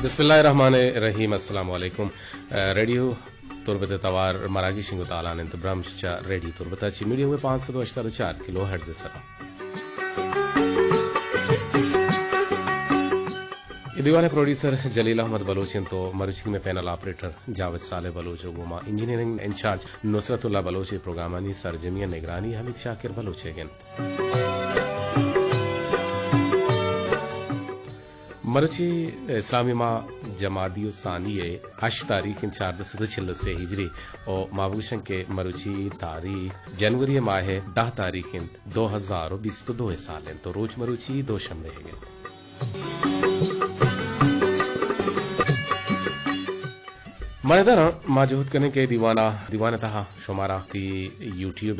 Bismillahir Rahmanir Rahim. Assalamu alaikum. Radio Turbata Tawar Maragi Shingu Talan and the Bramsha Radio Turbata Chimidio with Pansa Char kilohertz sara. दीवाने producer जलील अहमद बलोचिन तो मरुची में panel operator Javed साले Bloch गुमा engineering in charge नुसरतुल्लाह Bloch प्रोग्रामानी सरजमिया निगरानी हमीद शाकिर बलोचेगन मरुची इस्लामी मा जमादियो सानिये 8 तारीख इन 4 से हिजरी और माबूशन के मरुची तारीख जनवरी माह है 10 तारीख इन 2022 साल तो रोज मरुची दो शम्मे है मरदना माजूद करने के दीवाना था शुमारा ती यूट्यूब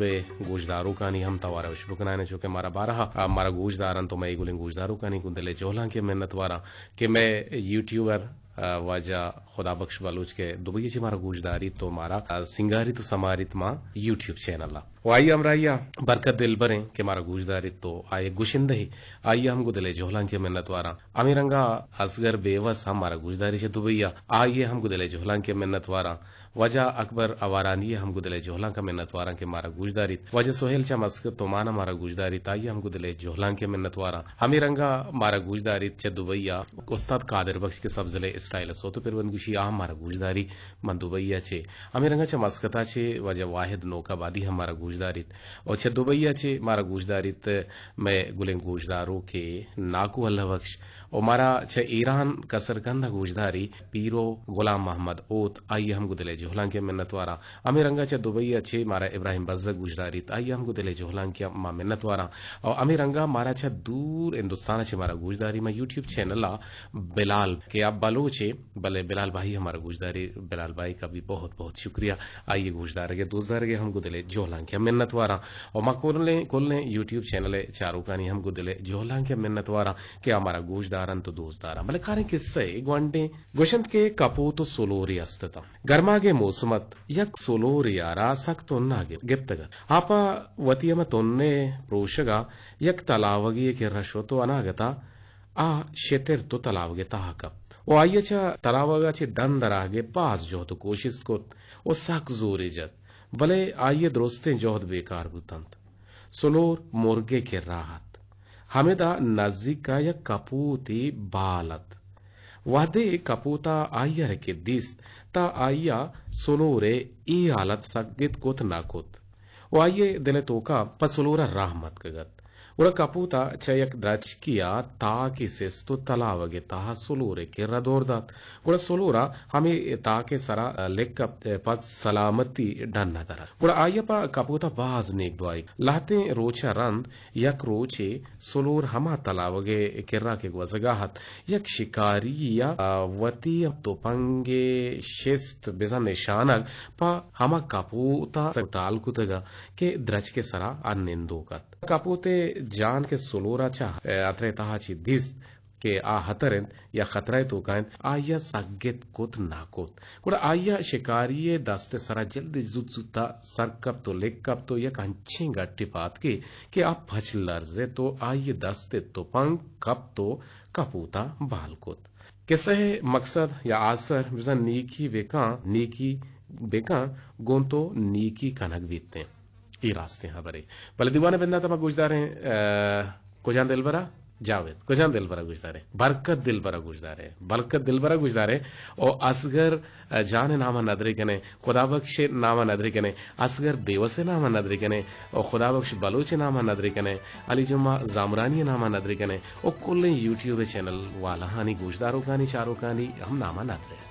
गोशदारों का नहीं हम तवारा शुभकना ने जो कि मारा 12 हमारा गोशदारन तो मैं गुलिंग गोशदारों का नहीं कुंदले जोला के मेहनत वारा कि मैं यूट्यूबर वाजा खुदा बख्श बलूच के दुबई जी मारा गोशदारी तो मारा सिंगारी तो समारित मां यूट्यूब चैनल वाई अमराइया बरकत दिल बरे के मारा गोशदारी तो आए गुशिंद ही आइए हम गुदले जोहला के मेहनत वारा अमीरंगा असगर बेवस हमारा गोशदारी से दुबईया आइए हम गुदले जोहला के मेहनत वारा वजह अकबर अवारानी हम गुदले जोहला का मेहनत वारा के मारा गोशदारी वजह सोहेल चा मस्क तो माना मारा गोशदारी ताइए हम गुदले जोहला के मेहनत वारा अमीरंगा मारा गोशदारी च दुबईया उस्ताद कादिर बख्श के सब्जले स्टाइल सो तो फिर वनगुशी आ हमारा गोशदारी मन दुबईया छे अमीरंगा चा मस्कता छे वजह वाहिद नौकाबादी हमारा गोशदारी और छ दुबईया छे मारा गोशदारी मैं गुलें गोशदारों के नाकू अल्लाह बख्श और मारा छ ईरान कसरकंदा गोशदारी पीरो गुलाम मोहम्मद ओत आइए हम गुदले जोहला के मिन्नत वारा अमीरंगा च दुबईया छे मारा इब्राहिम बज्जक गुजरारी आइए हम गुदले जोहला के मा मिन्नत वारा और अमीरंगा मारा छ दूर हिंदुस्तान छे मारा गुजदारी में यूट्यूब चैनल बिलाल के आप बलोचे भले बिलाल भाई हमारा गुजदारी बिलाल भाई का भी बहुत बहुत शुक्रिया आइए गुजदार के दोस्तदार के हम गुदले जोहला के मिन्नत वारा और मा कोलने यूट्यूब चैनल चारों का नहीं हम गुदले जोहला के मिन्नत वारा के हमारा गोशदारन तो दोस्तदारा भले कारे किस्से ग्वांडे गोशंत के कपो तो सोलोरी अस्तता गर्मागे मौसमत यक सोलोरी यारा सक्तो नागे गिप्तगा आपा वतियम तोन्ने प्रोशगा यक तलावगी के रशोतो अनागता आ शेतेर तो तलावगे ताहकब ओ आयचा तलावगा चे डंदरागे पास जो तो कोशिश को ओ सक जोरे जत भले आइए दोस्ते जोहद बेकार बुतंत सोलोर मुर्गे के राहत हमेदा नजदीका या कपूती बालत वादे कपूता आया के दिस्त ता आया सोलोरे ई हालत सकदित कोत नाकोत वो आइए दिले तोका पसोलोरा रहमत कगत उड़ा कपूता चयक द्रच किया ताकि सेस्तो तलावगे ताहा सोलोरे के रदोरदात उड़ा सोलोरा हमें ताके सरा लेक पद सलामती डन्ना दरा उड़ा आया पा कपूता बाज नेक दुआई लाते रोचा रंद यक रोचे सोलोर हमा तलावगे केरा के वजगाहत यक शिकारी या वती तो पंगे शिस्त बेजा निशानक पा हमा कपूता टाल कुतगा के द्रच के सरा अन्निंदो कत कपूते जान के सोलोरा चाह अत्रे ताहाची दिस के आ हतरन या खतरा तो कान आया सगेत कोत नाकोत कुड़ा आया शिकारिये दस्ते सरा जल्दी जुजुता सरकब तो लेकब तो या कंची गट्टी पात के आप फच लर्जे तो आये दस्ते तो पंग कब तो कपूता बालकोत कैसे है मकसद या आसर विजन नीकी बेका गोंतो नीकी कनक बीतते ये रास्ते हैं बरे भले दीवाने बंदा तमा गुजदार हैं कुजान दिल बरा जावेद कुजान दिल बरा गुजदार है बरकत दिल बरा गुजदार है और असगर जाने नामा नदरी कने खुदा बख्श नामा नदरी कने असगर बेवसे नामा नदरी कने और खुदा बख्श बलोच नामा नदरी कने अली जुम्मा जामरानी नामा नदरी कने और कुल यूट्यूब चैनल वाला हानी गुजदारों का चारों का हम नामा नदरे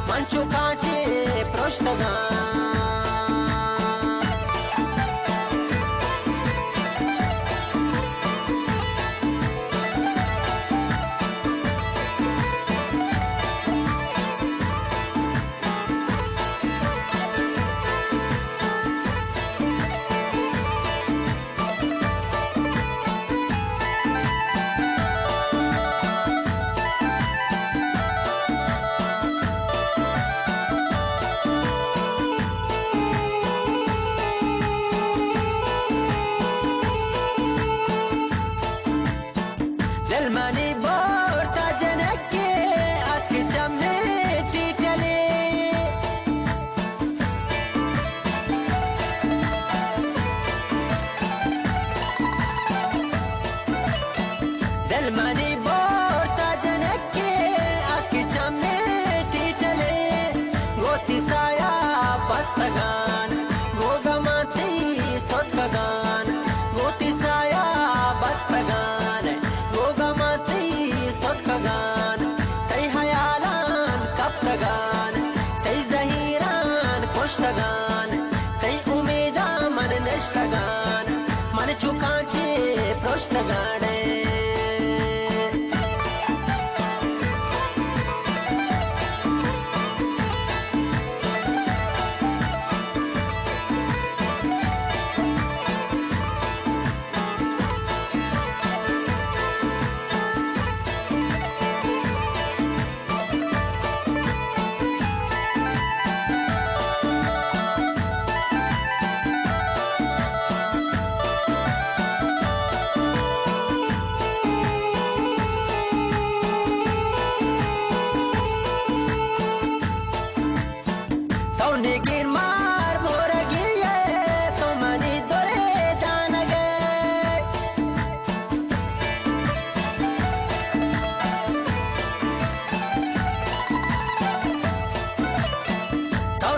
manchukache proshtagan Mani borta janakke aski chamme titale Dal mani borta janakke aski chamme titale goti saya pastagan gogamati sotkagan goti saya pastagan tay hayalan kaptagan tay zahiran koshtagan tay umeda man neshtagan man chukache proshtagan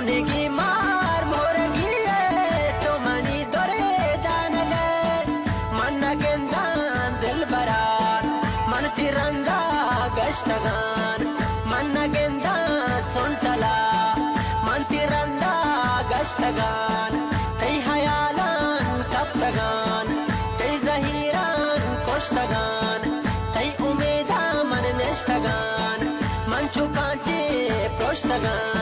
Nigi mar morgiye to mani dore janage manna gendan dilbaran man tiranga gashtagan manna gendan sontala man tiranga gashtagan tay hayalan kaptagan tay zahiran koshtagan tay umeda man neshtagan man chukache proshtagan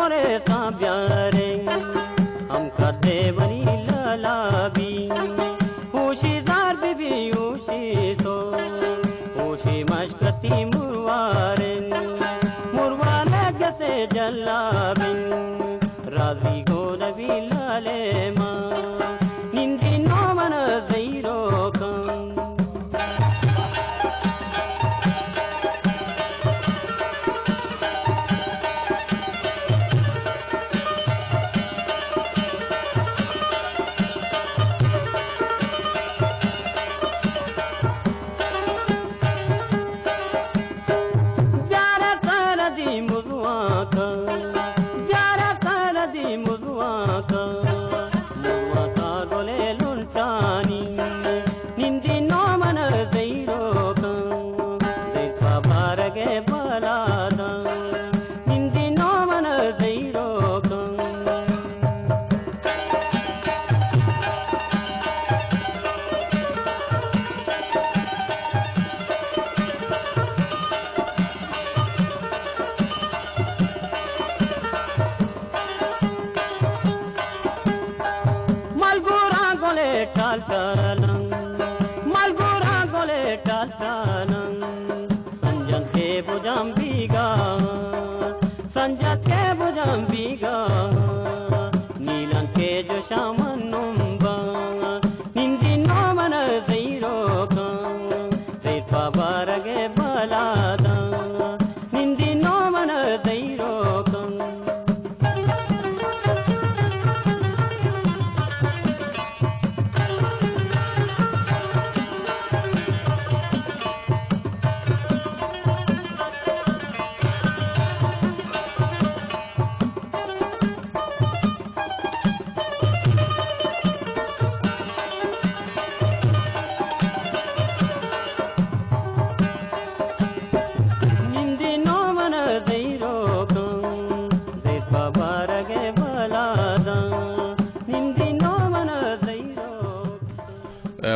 করে তা ব্যারে हम करते बनी लालाबी होशी दार बीबी होशी तो होशी मशकती मुरवारेन मुरवाने जैसे जल्लाबिन राजी को नबी लाले माँ निंदी नो मन ज़ीरो कम Malgora gole taltanan sanjat ke bujam biga nilan ke jo shaman numba nindi no mana zairo ka repa barage balada nindi no mana zairo ka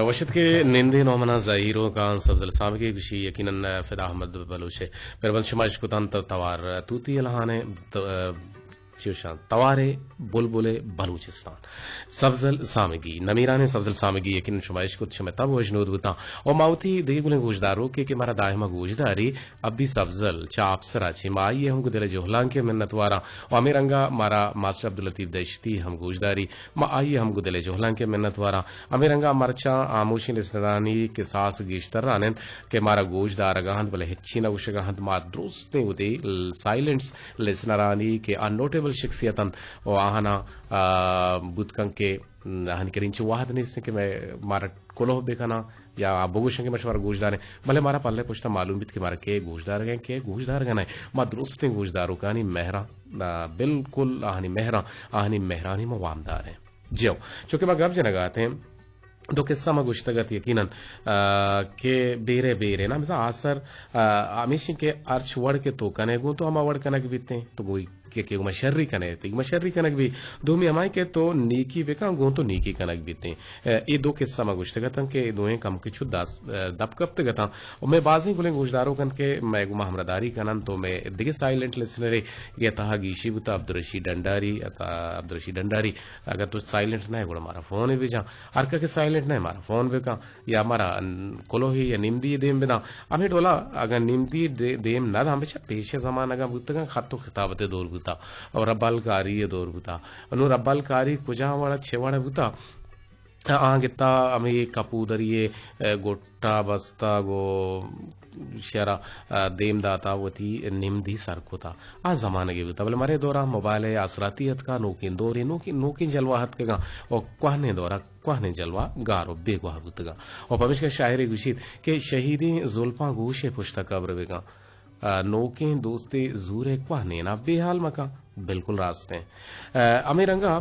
वशद के निंदे नौमना ज़हीरो का सब्ज़ल सामी की खुशी यकीनन फिदा अहमद बलूच है पेरबल शुमाइश को तन तवार तूती अलहाने शीर्षान तवारे बुलबुले बलूचिस्तान सब्ज़ल सामगी नमीराने सब्ज़ल सामगी यकीन शुमाइश को शमे तब वजनूद होता और माउती देगुले गोजदारों के मारा दायमा गोजदारी अभी सब्ज़ल चाप सराची माई हमको दिले जोहलान के मिन्नत वारा और अमीरंगा मारा मास्टर अब्दुल लतीफ दश्ती हम गोजदारी मा आई हमको दिले जोहलान के मिन्नत वारा अमीरंगा मरचा आमोशी लिस्नरानी के सास गिश्तर रानन के मारा गोजदार गहंद बले हिच्चीना उशगहंद मा दुरुस्त ने होते साइलेंट्स लिस्नरानी के अनोटेबल शख्सियतन और आहना बुतकं के आहन करिंचु वाहद ने इसने के मैं मारा कोलो बेकना या बोगुशन के मशवरा गोजदार भले मारा पल्ले पुछता मालूम बित के मारा के गोजदार गए मा दुरुस्त गोजदारों का मेहरा बिल्कुल आहनी मेहरानी में वामदार है जो चूंकि मैं गप जनगाते हैं दो किस्सा में गुश्तगत यकीनन के बेरे ना मिसा आसर आमिश के अर्च वड़ के तो कने गो तो हम वड़ कनक बीते तो कोई के मशर्री कनक भी दो में हमारे के तो नीकी बेका गो तो नीकी कनक बीते ये दो किस्सा में गुश्तगत के दोए कम के छु दास दबकप्त गता और मैं बाजी गुले गुजदारों कन के मैं गुमा हमरादारी कनन तो मैं दिगे साइलेंट लिसनरे ये तहा गीशी बुता अब्दुल रशीद डंडारी अगर तो साइलेंट ना है गुड़ा हमारा फोन भी जा अर्का के साइलेंट ना है हमारा फोन बेका या हमारा कोलो ही या निम्दी देम बेदा हमें डोला अगर निम्दी देम ना हम बेचा पेशे जमान अगर बुतगा खत्तो खिताबते दौर बुता और रब्बालकारी ये दौर बुता अनु रब्बालकारी कुजा वाला छेवाड़ा बुता आगिता हमें कपूदरिये गोट्टा बस्ता गो शरा देमदाता वती निम्दी सरकुता आ जमाने के बुता बोले मारे दौरा मोबाइल है असरातियत का नोकिन दौरे नोकिन जलवाहत के गा और क्वाहने दौरा क्वाहने जलवा गारो बेगवा बुतगा और पविश के शायरी गुशीद के शहीदी जुल्फा गोशे पुश्ता कब्र बेगा नोके दोस्ते जूरे क्वाहने ना बेहाल मका बिल्कुल रास्ते अमीरंगा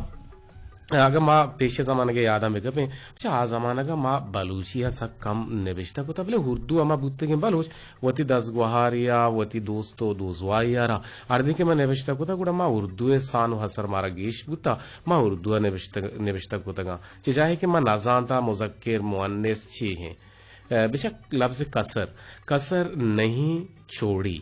अगर माँ पेशे जमाने के याद में गए आ जमाना का माँ बलूचिया सा कम निविष्टा को तबले उर्दू अमा बुत्ते के बलूच वती दस गुहारिया वती दोस्तो दोजवाइयारा अर्दी के मैं निविष्टा को गुड़ा माँ उर्दू सानु हसर मारा गेश बुता माँ उर्दू निविष्टा को तगा चाहे कि माँ नाजानता मुजक्किर मुअन्निस छी हैं बेशक लफ्ज कसर नहीं छोड़ी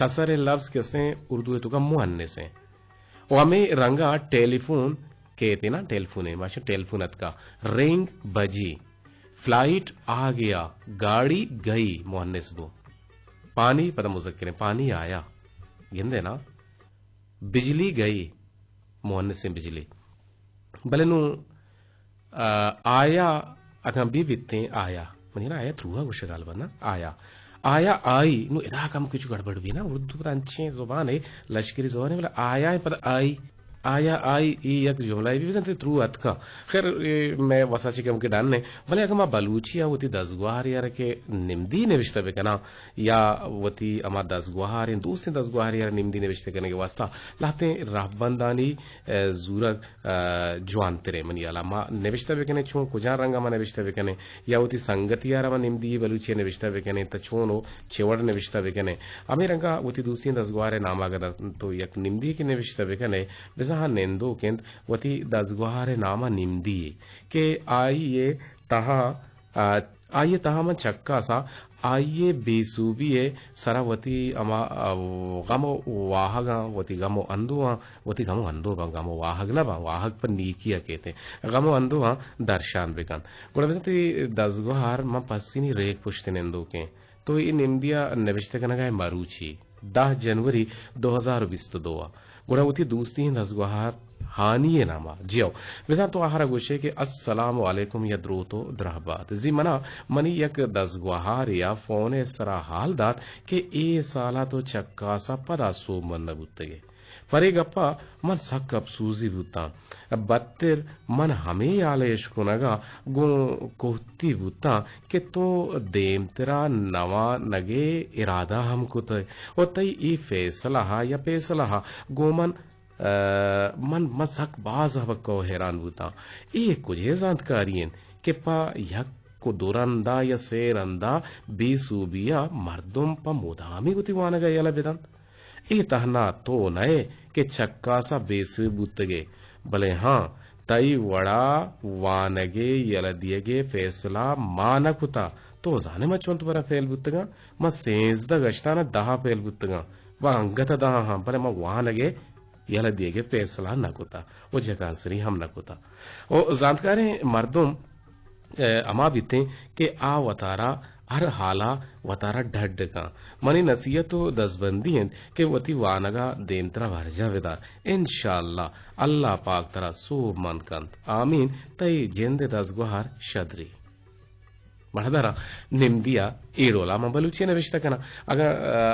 कसर लफ्ज कैसे उर्दू तो का मुहन्निस है और हमें रंगा टेलीफोन कहते ना टेलीफोन है माशा टेलीफोनत का रिंग बजी फ्लाइट आ गया गाड़ी गई मुहन्निस बो पानी पता मुज़क्किर पानी आया गिंदे ना बिजली गई मुहन्निस बिजली भले नु आया अथा भी बिते आया मनी ना आया थ्रूहा कुछ गाल बना आया आया आई नु इदा कम कुछ गड़बड़ भी ना उर्दू पर अच्छे जुबान है लश्करी जुबान है बोला आया पता आई आया आई ई एक जुमला भी संते थ्रू अत का खैर मैं वसाची कम के डालने भले अगर मैं बलूचिया होती 10 गुहार यार के निम्दी निविष्टा पे कना या वती अमा 10 गुहार इन दूसरे 10 गुहार यार निम्दी निविष्टे करने के वास्ता लाते राबंदानी जूरक जवान तेरे मनी अला मा निविष्टा पे कने छो कुजा रंगा मा निविष्टा पे कने या वती संगति यार मा निम्दी बलूचिया निविष्टा पे कने त छोनो चेवड़ निविष्टा पे कने अमे रंगा वती दूसरी 10 गुहार नामागदा तो एक निम्दी के निविष्टा पे कने जहाँ नेंदो केंद वती 10 गुहारे नामा निम्दी के आइए तहा मन चक्का सा आइए बेसूबिये सरावती अमा गमो वाहगा वती गमो अंदुआ वती गमो अंदो बा गमो वाहगला बा वाहग पर नीकिया कहते गमो अंदुआ दर्शान बेकन गुणवती 10 गुहार म पसीनी रेक पुश्ते नेंदो के तो इन इंडिया नविश्ते कनगा मारूची 10 जनवरी 2022 गुणावती दूसरी 10 गुहार हानिये नामा जियो वैसा तो आहारा गोशे के अस्सलाम वालेकुम यद्रो तो द्रहबात जी मना मनी एक 10 गुहार या फोन सरा हाल दात के ए साला तो चक्का सा पदा सो मन बुत्तगे परे गप्पा मन सक अफसूजी बुत्ता बत्तिर मन हमें आलेश कुनगा गो कोहती बुत्ता के तो देम तेरा नवा नगे इरादा हमको तो और तई ई फैसला या फैसला गो मन मसक बाज हबको हैरान बुता ए कुछ जानकारियन के पा यक को दुरंदा या सेरंदा बेसूबिया मर्दुम पा मोदामी गुतिवाना गया बेदन ए तहना तो नए के चक्का सा बेसूबुतगे भले हाँ तई वड़ा वानगे यलदियगे फैसला मानकुता तो जाने म चोंत बरा फेल बुतगा म सेंजदा गश्ताना 10 फेल बुतगा वा अंगत 10 हां भले म वानगे यला दिएगे फैसला नकुता वो जगह सरी हम नकुता ओ जानकारे मर्दुम अमा बीते के आ वतारा हर हाला वतारा ढड का मनी नसीहतो 10 बंदी हैं के वती वानगा देंतरा भरजा वेदा इंशाअल्लाह अल्लाह पाक तरा सो मन कंत आमीन तई जेंदे 10 गुहार शदरी महदरा निम्दिया एरोला म बलूची नविश्ता कना अगर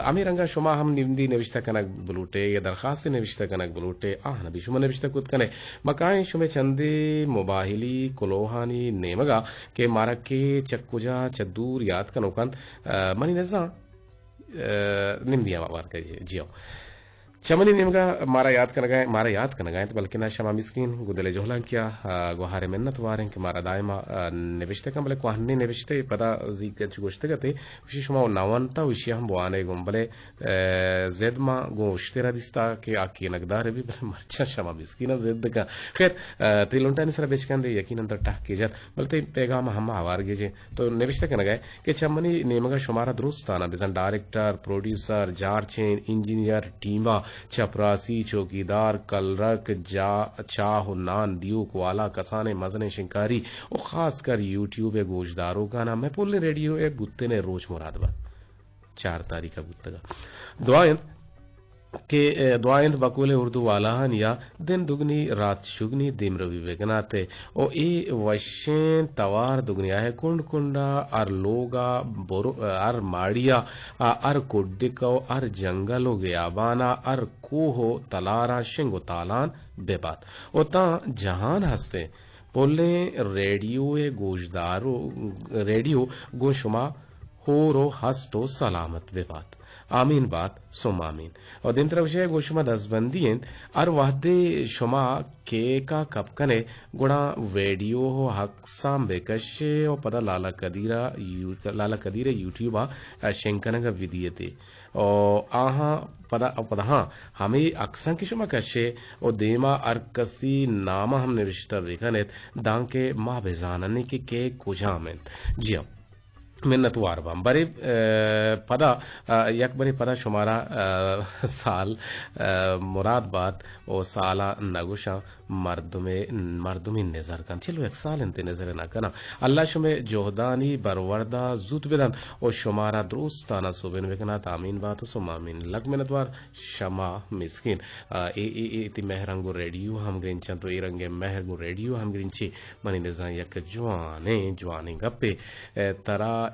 अमीरंगा शुमा हम निम्दी नविश्ता कना बलूटे या दरखास्त नविश्ता कना बलूटे आह नबी शुमा नविश्ता कुत कने मकाए शुमे चंदे मुबाहिली कोलोहानी नेमगा के मारा के चक्कुजा चदूर याद कनो कंत मनी नजा निम्दिया वार के जियो चमनी निमगा मारा याद करना गए तो बल्कि ना शमा मिस्किन गुदले जोहला क्या गुहारे मिन्नत वारें कि मारा दायमा निविष्टे का बले कोहन्ने निविष्टे पदा जी के गोश्ते गते विशेष मा नावंता विषय हम बुआने गुम बले जेदमा गोश्तेरा दिस्ता के आकी नगदार भी बले मरचा शमा मिस्किन अब जेद का खैर तिलुंटा ने सरा बेचकन दे यकीन अंतर टाक के जत बलते पैगाम हम आवार गेजे तो निविष्टे करना गए कि चमनी निमगा शुमारा दुरुस्त आना बिजन डायरेक्टर प्रोड्यूसर जारचेन इंजीनियर टीमा चपरासी चौकीदार कलरक चाह नान दियोक वाला कसाने मजने शिंकारी और खास कर यूट्यूब गोशदारों का नाम है पुल रेडियो ए बुत्ते ने रोज मुरादबा 4 तारीख का बुत्तगा दुआएं बकुले उर्दू वालाहन या दिन दुगनी रात शुगनी दिम रवि वेगनाते ओ ए वशें तवार दुगनिया है कुंड कुंडा अर लोगा बोरो अर माड़िया अर कुड्डिको अर जंगलो गयाबाना अर कोहो तलारा शिंगो तालान बेबात ओ ता जहान हस्ते बोले रेडियो ए गोशदारो रेडियो गोशुमा होरो हस्तो सलामत बेबात आमीन बात सोम आमीन और दिन तरफ से गोशुमा 10 बंदी हैं और वहदे शुमा के का कपकने गुणा वीडियो हो हक्साम बेकशे और पदा लाला कदीरा यूट्यूबा शेंकन का विदियते और आहा पदा हाँ हमें अक्सर की शुमा कशे और देमा अरकसी नामा हमने रिश्ता देखा ने दांके माँ बेजानने के कुछा में जी minnatwar bam bari pada yak bari pada shumara sal murad bat o sala nagusha mardumi nezar kan chilo ek sal inte nezar na kana allah shume johdani barwarda zut bedan o shumara drustana soben vekana tamin batu sumamin lag minnatwar shama miskin iti mehrangu radio ham grincha to irange mehergu radio ham grinchi mani nezan yak jwane gappe tara